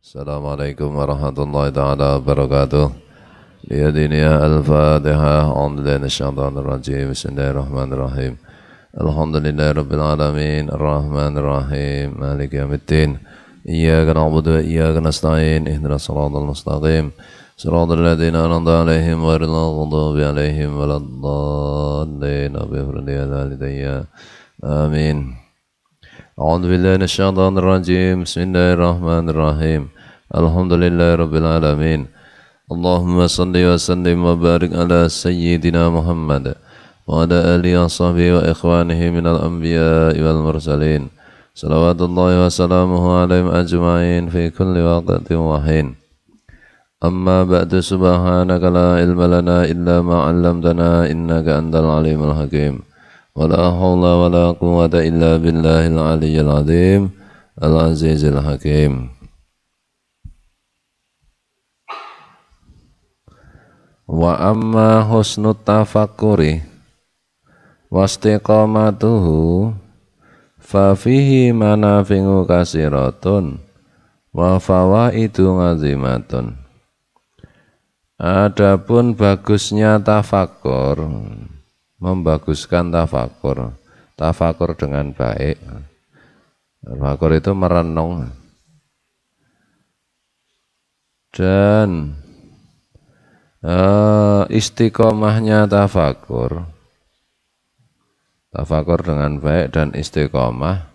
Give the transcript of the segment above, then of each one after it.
Assalamualaikum warahmatullahi taala wabarakatuh. Biyadiniya al-Fatihah. A'udzubillahi minasyaitonir rajim. Bismillahirrahmanirrahim. Alhamdulillahi rabbil alamin. Arrahmanir rahim. Maliki yaumiddin. Iyyaka na'budu wa iyyaka nasta'in. Ihdinas siratal mustaqim. Siratal ladzina an'amta 'alaihim ghairil maghdubi 'alaihim waladdallin. Amin. أعوذ بالله من الشيطان الرجيم بسم الله الرحمن الرحيم الحمد لله رب العالمين اللهم صل وسلم وبارك على سيدنا محمد وعلى آله وصحبه وإخوانه من الأنبياء والمرسلين صلوات الله وسلامه عليهم أجمعين في كل وقت وحين أما بعد سبحانك لا علم لنا إلا ما علمتنا إنك أنت العليم الحكيم ولا حول ولا قوة إلا بالله العلي العظيم العزيز الحكيم wa amma husnut tafakkuri wastiqamatuhu fa fihi manafi'u kasiratun wa fawaidu ngazimatun. Adapun bagusnya tafakur, membaguskan tafakur dengan baik. Tafakur itu merenung dan istiqomahnya tafakur dengan baik dan istiqomah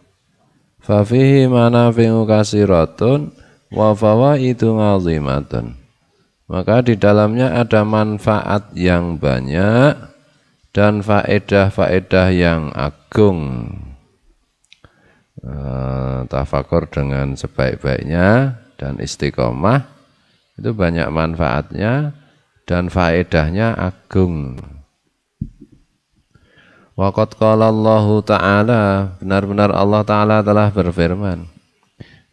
fa fihi manafi'u kasiratun wa fawaidu ngazimatun, maka di dalamnya ada manfaat yang banyak dan faedah-faedah yang agung. Tafakur dengan sebaik-baiknya dan istiqomah itu banyak manfaatnya dan faedahnya agung. Waqad qala Allah Ta'ala, benar-benar Allah Ta'ala telah berfirman,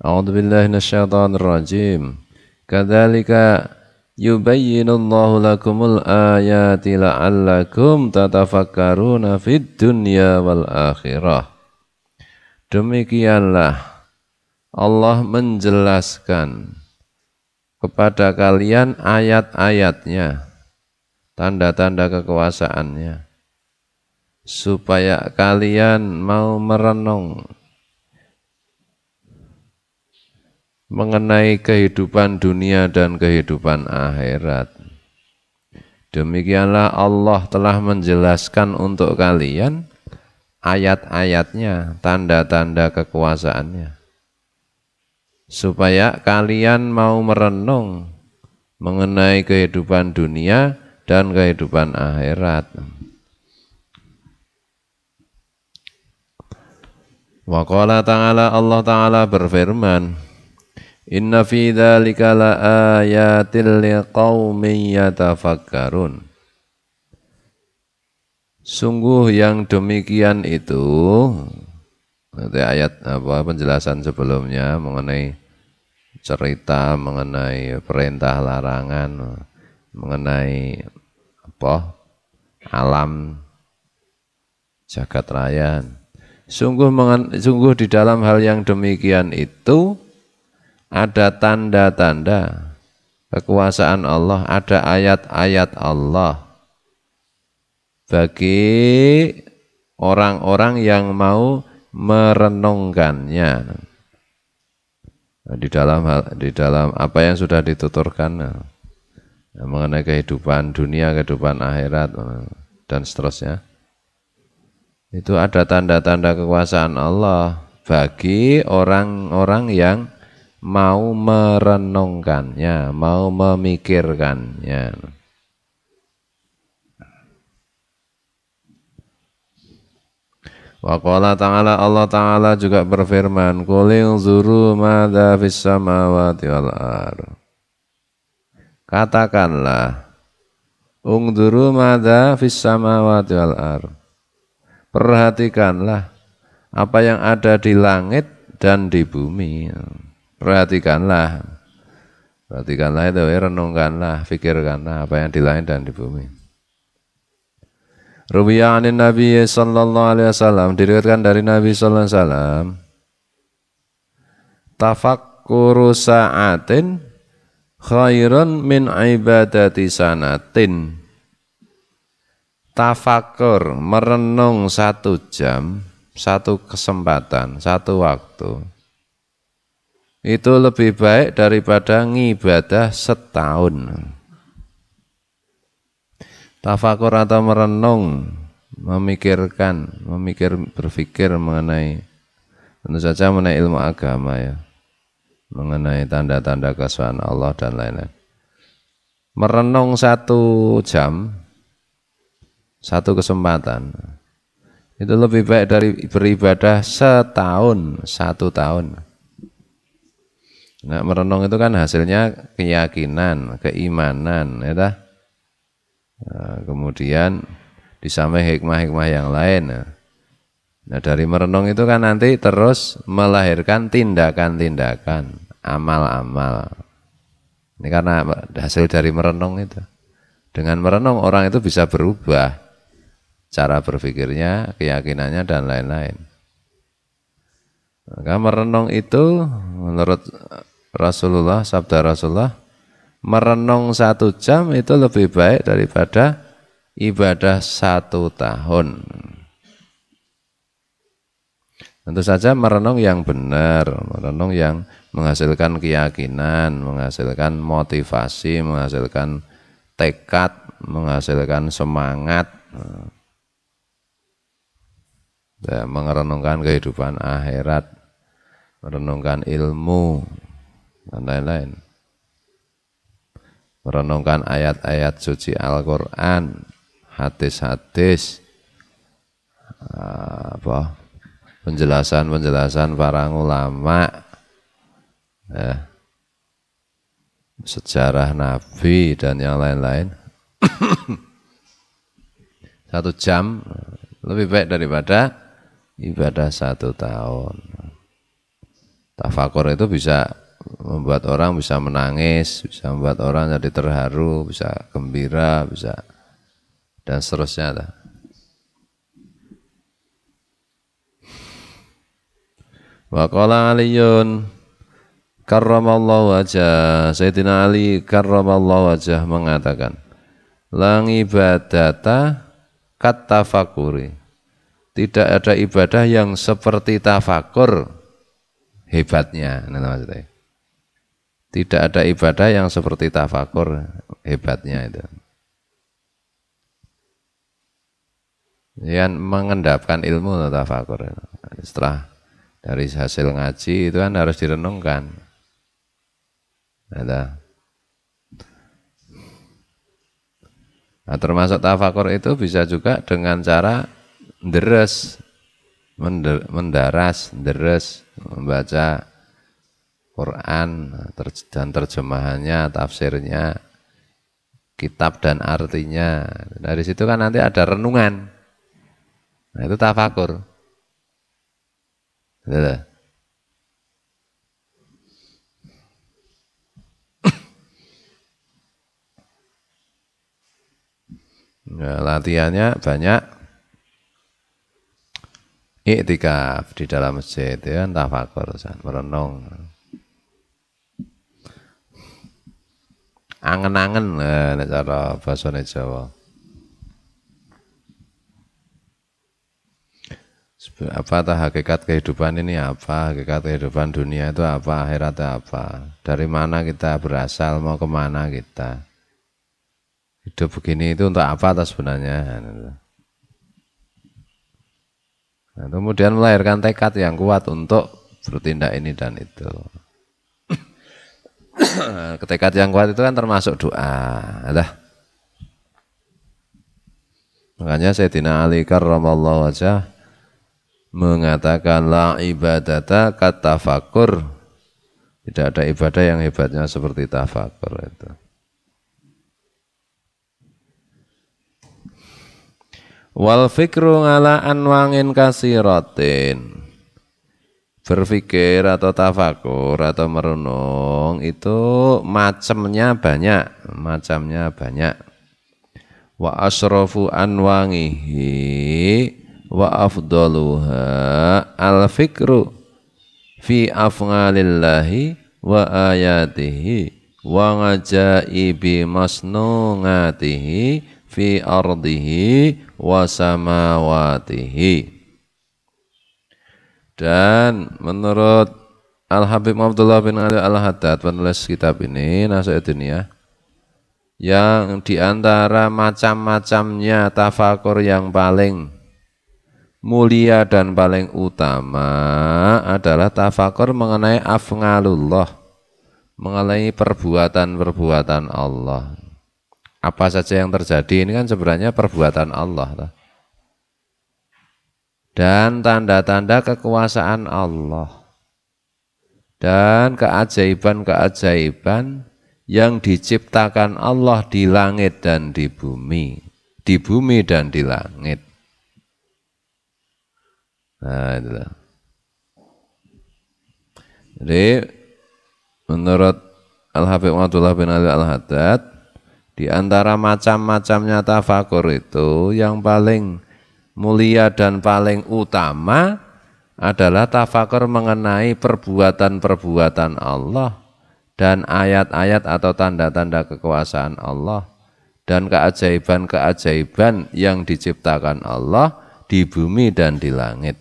A'udzubillahi minasyaitonir rajim. Kadzalika yubayyinullahu lakumul ayati la'allakum tatafakkaruna fid dunya wal akhirah. Demikianlah Allah menjelaskan kepada kalian ayat-ayatnya, tanda-tanda kekuasaannya, supaya kalian mau merenung mengenai kehidupan dunia dan kehidupan akhirat. Demikianlah Allah telah menjelaskan untuk kalian ayat-ayatnya, tanda-tanda kekuasaannya, supaya kalian mau merenung mengenai kehidupan dunia dan kehidupan akhirat. Wa qala ta'ala, Allah Ta'ala berfirman, Inna fi dzalika laayatil liqaumin yatafakkarun. Sungguh yang demikian itu, ayat penjelasan sebelumnya mengenai cerita mengenai perintah larangan, mengenai alam jagat raya. Sungguh di dalam hal yang demikian itu ada tanda-tanda kekuasaan Allah, ada ayat-ayat Allah bagi orang-orang yang mau merenungkannya. Di dalam apa yang sudah dituturkan mengenai kehidupan dunia, kehidupan akhirat dan seterusnya, itu ada tanda-tanda kekuasaan Allah bagi orang-orang yang mau merenungkannya, mau memikirkannya. Wa qala ta'ala, Allah Ta'ala juga berfirman, Qul inzuru madza fis samawati wal ardh. Katakanlah, unzuru madza fis samawati wal ardh. Perhatikanlah apa yang ada di langit dan di bumi. Perhatikanlah itu, renungkanlah, fikirkanlah apa yang di langit dan di bumi. Ruwiya anin Nabi sallallahu alaihi wasallam, diriwayatkan dari Nabi sallallahu alaihi wasallam, tafakkuru sa'atin khairun min ibadati sanatin. Tafakur, merenung 1 jam, 1 kesempatan, 1 waktu, itu lebih baik daripada ngibadah setahun. Tafakur atau merenung, berpikir mengenai, tentu saja mengenai ilmu agama ya, mengenai tanda-tanda kesucian Allah dan lain-lain. Merenung 1 jam, 1 kesempatan, itu lebih baik dari beribadah setahun, 1 tahun. Nah, merenung itu kan hasilnya keyakinan, keimanan, ya dah. Nah, kemudian disampaikan hikmah-hikmah yang lain. Nah, dari merenung itu kan nanti terus melahirkan tindakan-tindakan, amal-amal. Ini karena hasil dari merenung itu. Dengan merenung orang itu bisa berubah cara berpikirnya, keyakinannya dan lain-lain. Maka merenung itu menurut Rasulullah, sabda Rasulullah, merenung 1 jam itu lebih baik daripada ibadah 1 tahun. Tentu saja merenung yang benar, merenung yang menghasilkan keyakinan, menghasilkan motivasi, menghasilkan tekad, menghasilkan semangat, merenungkan kehidupan akhirat, merenungkan ilmu dan lain-lain, merenungkan ayat-ayat suci Al-Quran, hadis-hadis, penjelasan-penjelasan para ulama, sejarah Nabi dan yang lain-lain. 1 jam lebih baik daripada ibadah 1 tahun. Tafakur itu bisa membuat orang bisa menangis, bisa membuat orang jadi terharu, bisa gembira, bisa dan seterusnya. Wa qala Aliyun karramallahu wajah, Sayyidina Ali karramallahu wajah mengatakan, la ibadata kat tafakuri. Tidak ada ibadah yang seperti tafakur hebatnya. Maksudnya. Tidak ada ibadah yang seperti tafakur hebatnya itu. Yang mengendapkan ilmu tafakur. Setelah dari hasil ngaji itu kan harus direnungkan. Nah, termasuk tafakur itu bisa juga dengan cara mendaras, membaca Quran dan terjemahannya, tafsirnya, kitab dan artinya. Dari situ kan nanti ada renungan. Nah, itu tafakur. Betul. Nah, latihannya banyak iktikaf di dalam masjid, ya, tafakur, merenung, angen-angen, nek cara basane Jawa. Apa hakikat kehidupan ini, apa hakikat kehidupan dunia itu, apa akhiratnya, apa, dari mana kita berasal, mau kemana kita, hidup begini itu untuk apa atas sebenarnya. Nah, kemudian melahirkan tekad yang kuat untuk bertindak ini dan itu. Tekad yang kuat itu kan termasuk doa. Makanya Sayyidina Ali karramallahu wajah mengatakan la ibadata kat tafakur. Tidak ada ibadah yang hebatnya seperti tafakur itu. Wal fikru ala anwangin kasiratin. Berpikir atau tafakur atau merenung itu macamnya banyak. Wa asrafu anwangihi wa afdaluha al fikru fi af'alillahi wa ayatihi wa ngajaibi masnungatihi fi ardihi wa samawatihi. Dan menurut Al-Habib Abdullah bin Ali Al-Haddad, penulis kitab ini Nasihat Dunia, yang diantara macam-macamnya tafakur yang paling mulia dan paling utama adalah tafakur mengenai afngalullah, mengenai perbuatan-perbuatan Allah. Apa saja yang terjadi ini kan sebenarnya perbuatan Allah. Dan tanda-tanda kekuasaan Allah. Dan keajaiban-keajaiban yang diciptakan Allah di langit dan di bumi dan di langit. Nah, itulah. Jadi menurut Al-Habib Abdullah bin Ali Al-Haddad, di antara macam-macamnya tafakur itu yang paling mulia dan paling utama adalah tafakur mengenai perbuatan-perbuatan Allah dan ayat-ayat atau tanda-tanda kekuasaan Allah dan keajaiban-keajaiban yang diciptakan Allah di bumi dan di langit.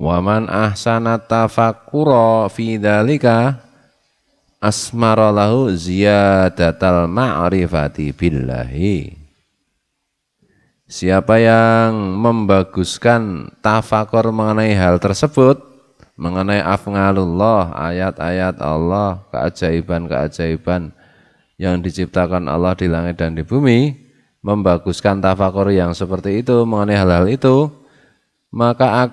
Waman ahsana tafakkura fi dzalika asmara lahu ziyadatal ma'rifati billahi. Siapa yang membaguskan tafakur mengenai hal tersebut, mengenai afngalullah, ayat-ayat Allah, keajaiban-keajaiban yang diciptakan Allah di langit dan di bumi, membaguskan tafakur yang seperti itu mengenai hal-hal itu, maka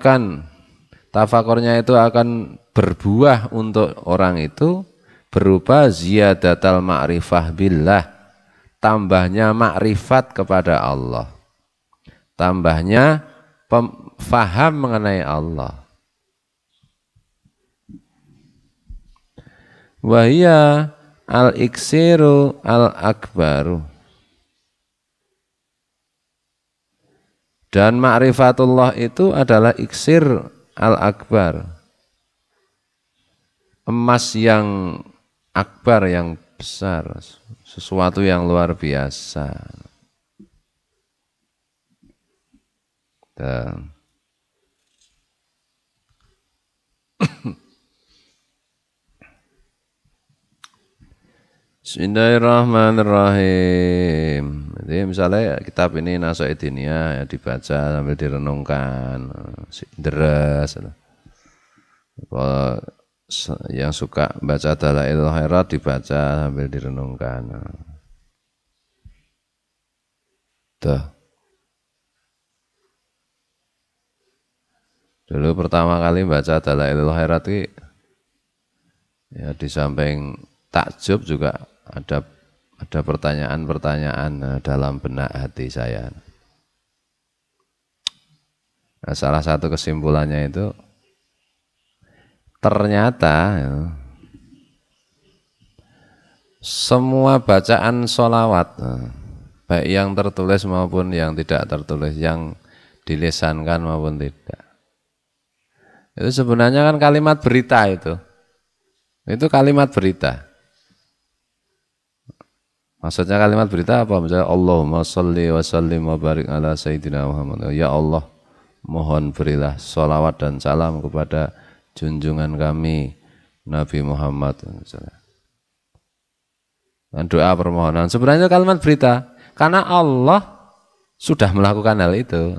tafakurnya itu akan berbuah untuk orang itu berupa ziyadatal ma'rifah billah, tambahnya makrifat kepada Allah, tambahnya faham mengenai Allah. Wahia al-iksiru al-akbaru. Dan ma'rifatullah itu adalah iksir al-akbar, emas yang akbar, yang besar, sesuatu yang luar biasa. Dan Bismillahirrahmanirrahim. Jadi misalnya kitab ini Nasihat Dunia ya, dibaca sambil direnungkan, deres. Kalau yang suka baca Dalailul Khairat dibaca sambil direnungkan. Tuh. Dulu pertama kali baca Dalailul Khairat ini, ya di samping takjub juga ada pertanyaan-pertanyaan dalam benak hati saya. Nah, salah satu kesimpulannya itu ternyata ya, semua bacaan sholawat, baik yang tertulis maupun yang tidak tertulis, yang dilisankan maupun tidak, itu sebenarnya kan kalimat berita itu kalimat berita. Maksudnya kalimat berita apa? Misalnya Allahumma sholli wa sallim wa barik ala sayyidina Muhammad. Ya Allah, mohon berilah sholawat dan salam kepada junjungan kami Nabi Muhammad. Misalnya. Dan doa permohonan. Sebenarnya kalimat berita, karena Allah sudah melakukan hal itu.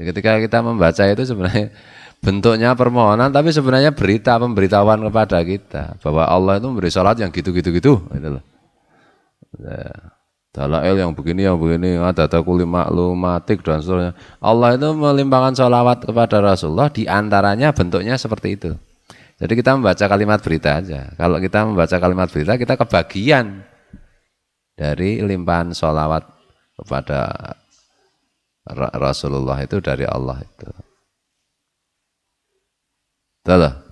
Jadi ketika kita membaca itu sebenarnya bentuknya permohonan, tapi sebenarnya berita, pemberitahuan kepada kita bahwa Allah itu memberi sholat yang gitu-gitu gitu loh. Dalail yang begini, ada kuli maklumatik dan seterusnya. Allah itu melimpahkan sholawat kepada Rasulullah, diantaranya bentuknya seperti itu. Jadi kita membaca kalimat berita aja. Kalau kita membaca kalimat berita, kita kebagian dari limpahan sholawat kepada Rasulullah itu dari Allah itu. Betul.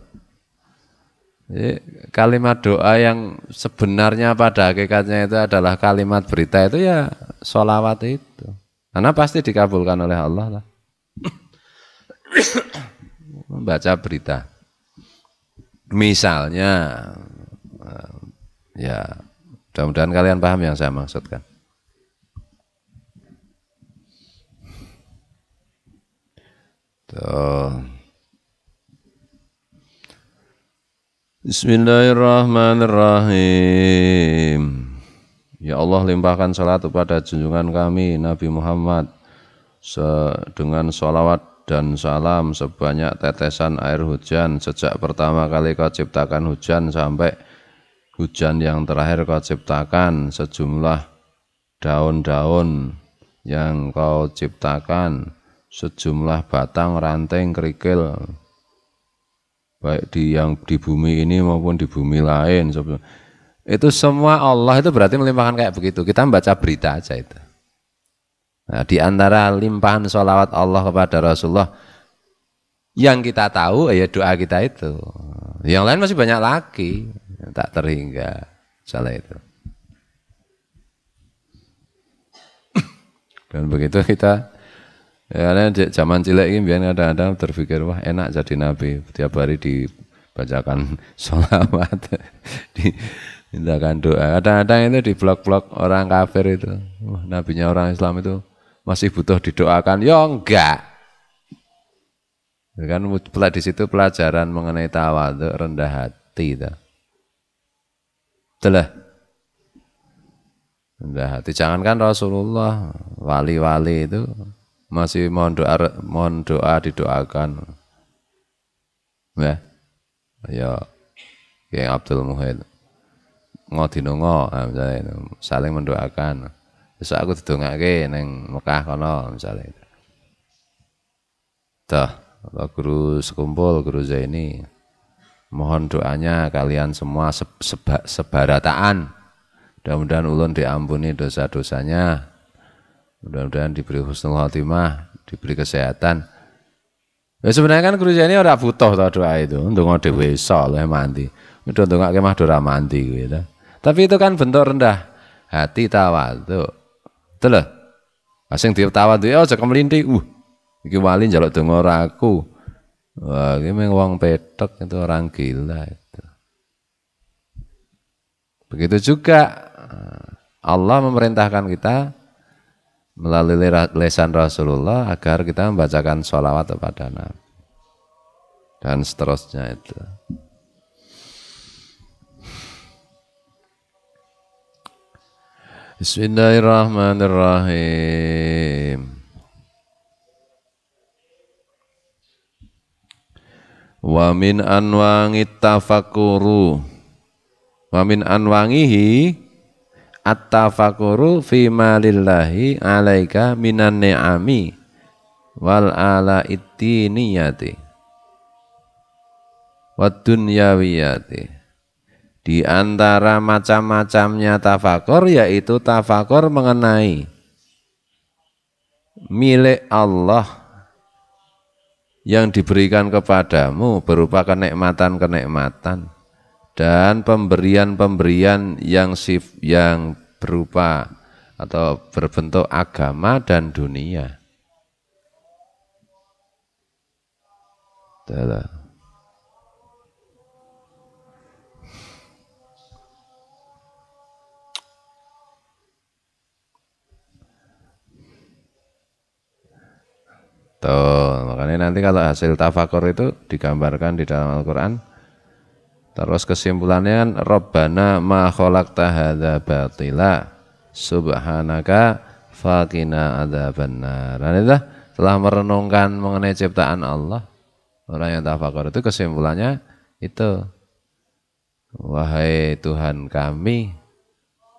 Jadi, kalimat doa yang sebenarnya pada hakikatnya itu adalah kalimat berita itu ya sholawat itu. Karena pasti dikabulkan oleh Allah lah. Membaca berita. Misalnya, ya mudah-mudahan kalian paham yang saya maksudkan. Tuh. Bismillahirrahmanirrahim. Ya Allah, limpahkan salat kepada junjungan kami Nabi Muhammad dengan sholawat dan salam sebanyak tetesan air hujan sejak pertama kali kau ciptakan hujan sampai hujan yang terakhir kau ciptakan, sejumlah daun-daun yang kau ciptakan, sejumlah batang, ranting, kerikil, baik yang di bumi ini maupun di bumi lain. Itu semua Allah itu berarti melimpahkan kayak begitu. Kita membaca berita aja itu. Nah, di antara limpahan sholawat Allah kepada Rasulullah yang kita tahu ya doa kita itu. Yang lain masih banyak lagi, tak terhingga salah itu. Dan begitu kita, ya, karena zaman cilik ini biar kadang-kadang terpikir wah enak jadi nabi, tiap hari dibacakan sholawat, dimintakan doa. Kadang-kadang itu di blog-blog orang kafir itu, wah, nabinya orang Islam itu masih butuh didoakan. Ya enggak. Kan di situ pelajaran mengenai tawadhu, rendah hati itu. Itulah. Rendah hati. Jangankan Rasulullah, wali-wali itu masih mohon doa didoakan. Ya. Ya. Kayak Abdul Muhyidd. Ngodinungo, misalnya itu, saling mendoakan. Terus aku didongake neng Mekah kono misalnya itu. Tuh, kalau guru sekumpul, guru Zaini, mohon doanya kalian semua sebarataan. Mudah-mudahan ulun diampuni dosa-dosanya. Mudah-mudahan diberi husnul khotimah, diberi kesehatan. Ya sebenarnya kan guru Zaini ora butuh doa itu, ndonga dhewe iso leh mandi. Itu ndongake mah ora mandi gitu. Tapi itu kan bentuk rendah hati, tawadhu. Betul lho. Asing ditawadhu aja kemlinthi. Iki wali njaluk donga ora aku. Wah, iki mung wong petok itu orang gila itu. Begitu juga Allah memerintahkan kita melalui lesan Rasulullah agar kita membacakan sholawat kepada Nabi dan seterusnya itu. Bismillahirrahmanirrahim. Wa min anwangit tafakuru wa min anwangihi at-tafakuru fi malillahi alaika minan ni'ami wal ala ittiniyati wad dunyawiyati. Di antara macam-macamnya tafakur yaitu tafakur mengenai milik Allah yang diberikan kepadamu berupa kenikmatan-kenikmatan dan pemberian-pemberian yang berupa atau berbentuk agama dan dunia. Tuh. Tuh, makanya nanti kalau hasil tafakur itu digambarkan di dalam Al-Quran. Terus kesimpulannya kan Rabbana ma khalaqta hadza batila subhanaka faqina adzabannar. Dan itu telah merenungkan mengenai ciptaan Allah. Orang yang tafakur itu kesimpulannya itu, wahai Tuhan kami,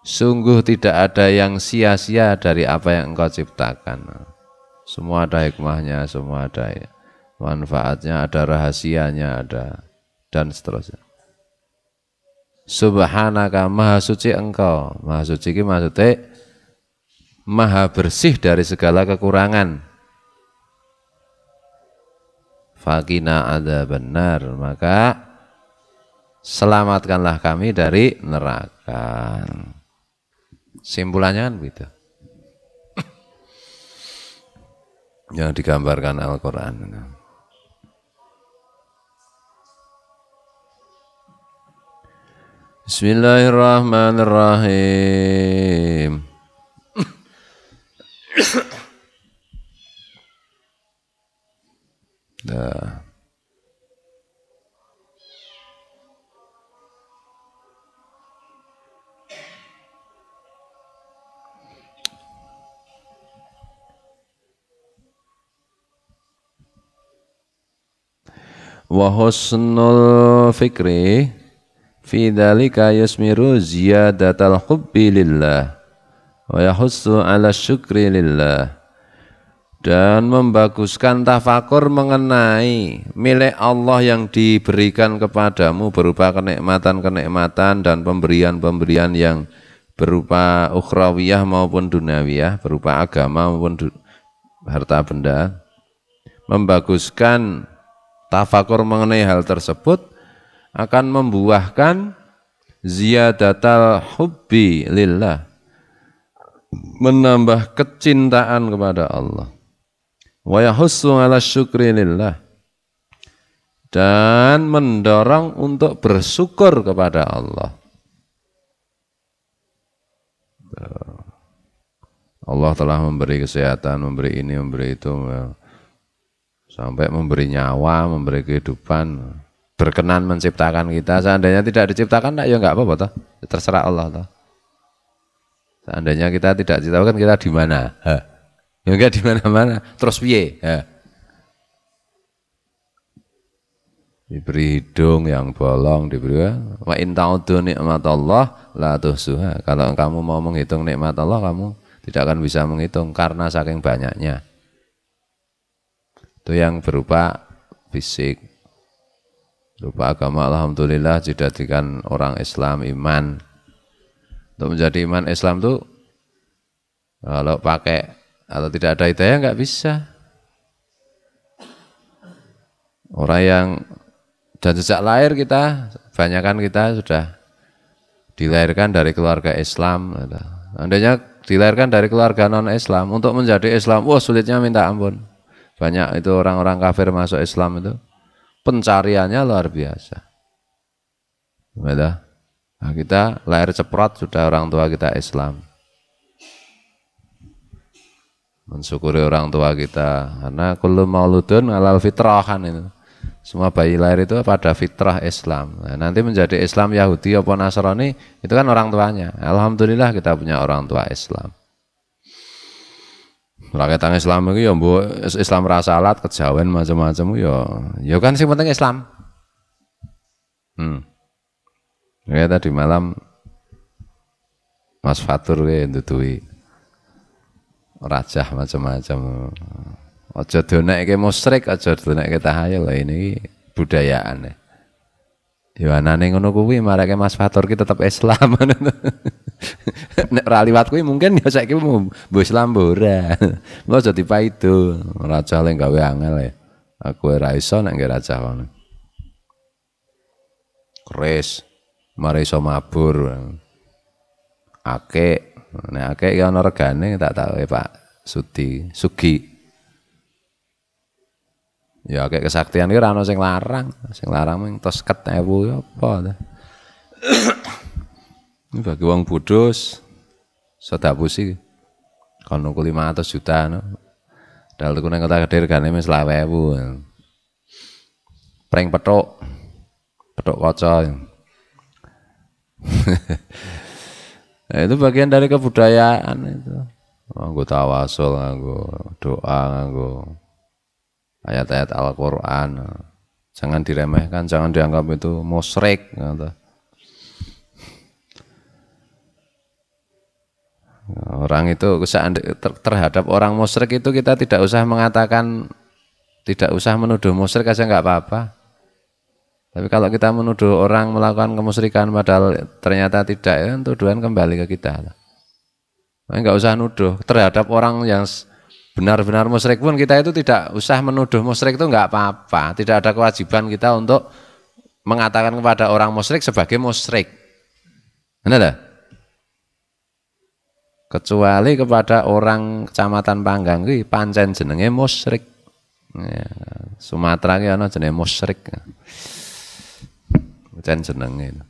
sungguh tidak ada yang sia-sia dari apa yang Engkau ciptakan. Semua ada hikmahnya, semua ada manfaatnya, ada rahasianya, ada dan seterusnya. Subhanaka, maha suci Engkau. Maha suci ini maksudnya maha bersih dari segala kekurangan. Faqina adzabannar, maka selamatkanlah kami dari neraka. Simpulannya kan begitu. yang digambarkan Al-Quran. Bismillahirrahmanirrahim. Nah. Wa husnul fikri fi dzalika yusmiru ziyadatal hubbi lillah wa yahussu ala syukri lillah, dan membaguskan tafakur mengenai milik Allah yang diberikan kepadamu berupa kenikmatan-kenikmatan dan pemberian-pemberian yang berupa ukhrawiyah maupun dunawiyah, berupa agama maupun harta benda. Membaguskan tafakur mengenai hal tersebut akan membuahkan ziyadatal hubbi lillah, menambah kecintaan kepada Allah, wa yahussu ala syukri lillah, dan mendorong untuk bersyukur kepada Allah. Allah telah memberi kesehatan, memberi ini, memberi itu, sampai memberi nyawa, memberi kehidupan, berkenan menciptakan kita. Seandainya tidak diciptakan, ya enggak apa-apa toh. Terserah Allah toh. Seandainya kita tidak diciptakan, kita di mana? Ya enggak di mana-mana. Terus piye? Diberi hidung yang bolong, diberi wa in ta'uddu nikmatallah la tuhsuha. Kalau kamu mau menghitung nikmat Allah, kamu tidak akan bisa menghitung karena saking banyaknya. Itu yang berupa fisik, berupa agama. Alhamdulillah dijadikan orang Islam iman. Untuk menjadi iman Islam tuh kalau pakai atau tidak ada hidayah nggak bisa. Orang yang dan sejak lahir kita, kebanyakan kita sudah dilahirkan dari keluarga Islam. Andainya dilahirkan dari keluarga non Islam, untuk menjadi Islam, wah sulitnya minta ampun. Banyak itu orang-orang kafir masuk Islam itu pencariannya luar biasa. Nah, kita lahir ceprot sudah orang tua kita Islam. Mensyukuri orang tua kita karena kullu mauludun alal fitrah kan itu. Semua bayi lahir itu pada fitrah Islam. Nah, nanti menjadi Islam Yahudi atau Nasrani itu kan orang tuanya. Alhamdulillah kita punya orang tua Islam. Rakyat Islam itu ya Islam rasa alat kejawen macam-macam ya kan sih penting Islam. Ya tadi malam Mas Fatur ndutui rajah macam-macam. Aja donekke musyrik, aja donekke tahayul, ini budayaan. Ya anane ngono kuwi marake Mas Fatur ki tetep Islam. Nek ra liwat kuwi mungkin ya saiki mbok Islam ora. Engko aja dipaido, raja le gawe angel ya. Aku ora iso nek raja ngono. Keris, mari iso mabur. Akeh, nek akeh ya ana regane tak tahu Pak Sugi. Ya akeh kesaktian iki ora ana sing larang mung tos ket 1000 apa ta. Ini bagi wong budus sedapusi kon nuku 500 juta no. Dal tuku nang Kota Kediri gane wis 20.000. Prank petuk kaca. Nah, itu bagian dari kebudayaan itu. Nganggo tawasul, nganggo doa, nganggo ayat-ayat Al-Qur'an. Jangan diremehkan, jangan dianggap itu musyrik gitu. Orang itu terhadap orang musyrik itu kita tidak usah mengatakan, tidak usah menuduh musyrik aja nggak apa-apa. Tapi kalau kita menuduh orang melakukan kemusyrikan padahal ternyata tidak, ya tuduhan kembali ke kita. Nggak usah nuduh terhadap orang yang benar-benar musyrik pun kita itu tidak usah menuduh musyrik itu nggak apa-apa. Tidak ada kewajiban kita untuk mengatakan kepada orang musyrik sebagai musyrik. Benar tak? kecuali kepada orang Kecamatan Panggang kuwi pancen jenenge musyrik. Ya, Sumatera ki ana jenenge musyrik. Pancen jenenge.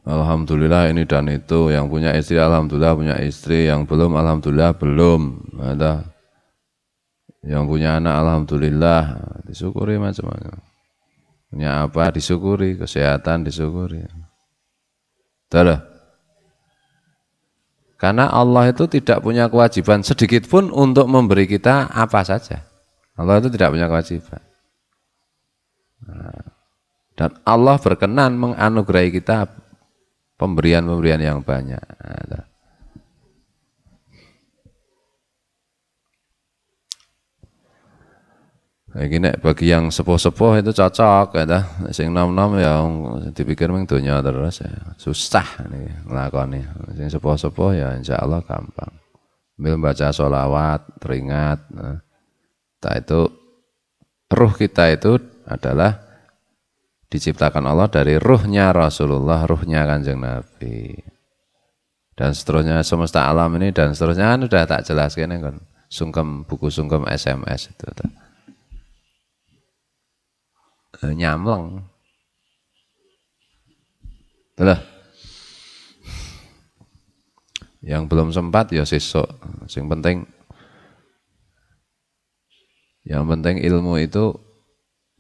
Alhamdulillah ini dan itu, yang punya istri alhamdulillah punya istri, yang belum alhamdulillah belum ada, yang punya anak alhamdulillah disyukuri macam-macam, punya apa disyukuri, kesehatan disyukuri. Itulah. Karena Allah itu tidak punya kewajiban sedikit pun untuk memberi kita apa saja. Allah itu tidak punya kewajiban. Dan Allah berkenan menganugerahi kita pemberian-pemberian yang banyak. Gini, bagi yang sepuh-sepuh itu cocok, ya. Sing nom-nom ya dipikir ming dunia terus ya. Susah nih ngelakoni. Sing sepuh-sepuh ya insya Allah gampang. Sambil baca sholawat, teringat. Nah, itu ruh kita itu adalah diciptakan Allah dari ruhnya Rasulullah, ruhnya Kanjeng Nabi. Dan seterusnya semesta alam ini dan seterusnya kan sudah tak jelaskan kan. Sungkem, buku sungkem SMS itu. Nyamleng. Itulah. Yang belum sempat ya sesuk. Yang penting ilmu itu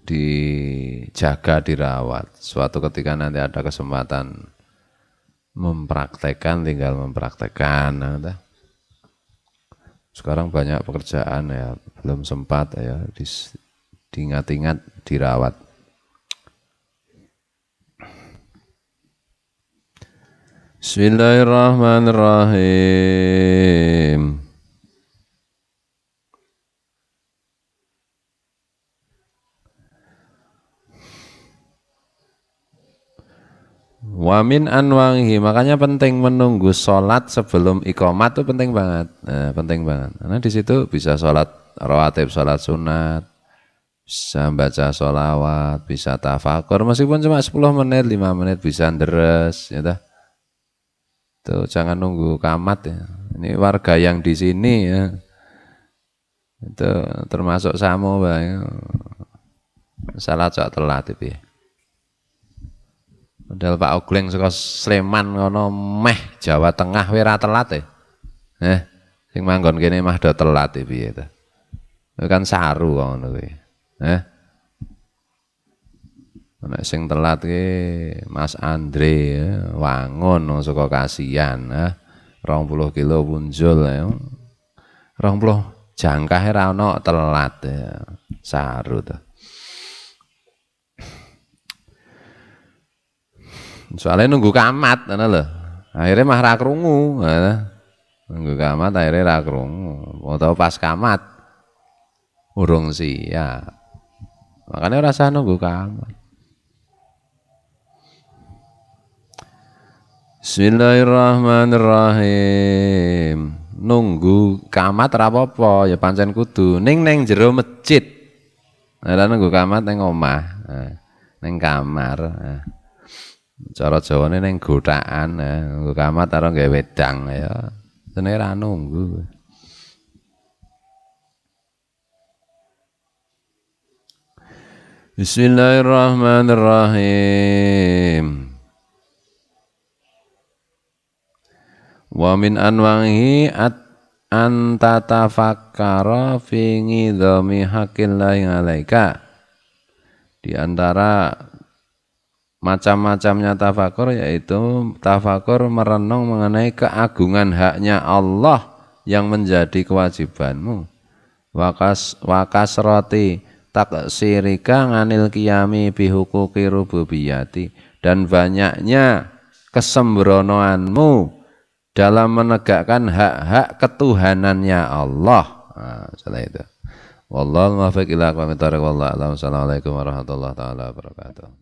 dijaga, dirawat. Suatu ketika nanti ada kesempatan mempraktekkan, tinggal mempraktekkan. Nah, sekarang banyak pekerjaan ya, belum sempat ya, diingat-ingat, dirawat. Bismillahirrahmanirrahim. Wamin anwangi, makanya penting menunggu sholat sebelum iqamat itu penting banget, penting banget. Karena di situ bisa sholat rawatib, sholat sunat, bisa baca sholawat, bisa tafakur, meskipun cuma 10 menit, 5 menit bisa deres, ya dah. Tuh jangan nunggu kamat ya. Ini warga yang di sini ya, itu termasuk samu bang, salat cok telat itu ya. Padahal Pak Ogleng saka Sleman ngono meh Jawa Tengah wira telat ya. Sing manggon kene mah do telat piye to. Itu kan saru ngono kuwi. Nek sing telat ki Mas Andre ya, wangun saka Kasihan 20 kilo punjul ya. 20 jangkahe ra ono telat ya. Saru to. Soalnya nunggu kamat, lho. Akhirnya mah ra krungu, nunggu kamat akhirnya ra krungu. Atau pas kamat urung siap. Makanya rasa nunggu kamat. Bismillahirrahmanirrahim. Nunggu kamat ra apa-apa, ya pancen kudu ning jero masjid. Lah nunggu kamat ning omah, ning kamar. Cara Jawane ning gotaan, nggo kamat karo nggawe wedang ya. Senenge ra nunggu. Bismillahirrahmanirrahim. Wa min anwahi anta tafakkara fi ngidami haqqillahi 'alaika. Di antara macam-macamnya tafakur yaitu tafakur merenung mengenai keagungan haknya Allah yang menjadi kewajibanmu. Wakas roti taksirika nganil qiyami bihuquqi rububiyati, dan banyaknya kesembronoanmu dalam menegakkan hak-hak ketuhanannya Allah. Salah itu. Wallahu muwaffiq ila aqwamit thoriq. Wallahu a'lam. Assalamualaikum warahmatullahi taala wabarakatuh.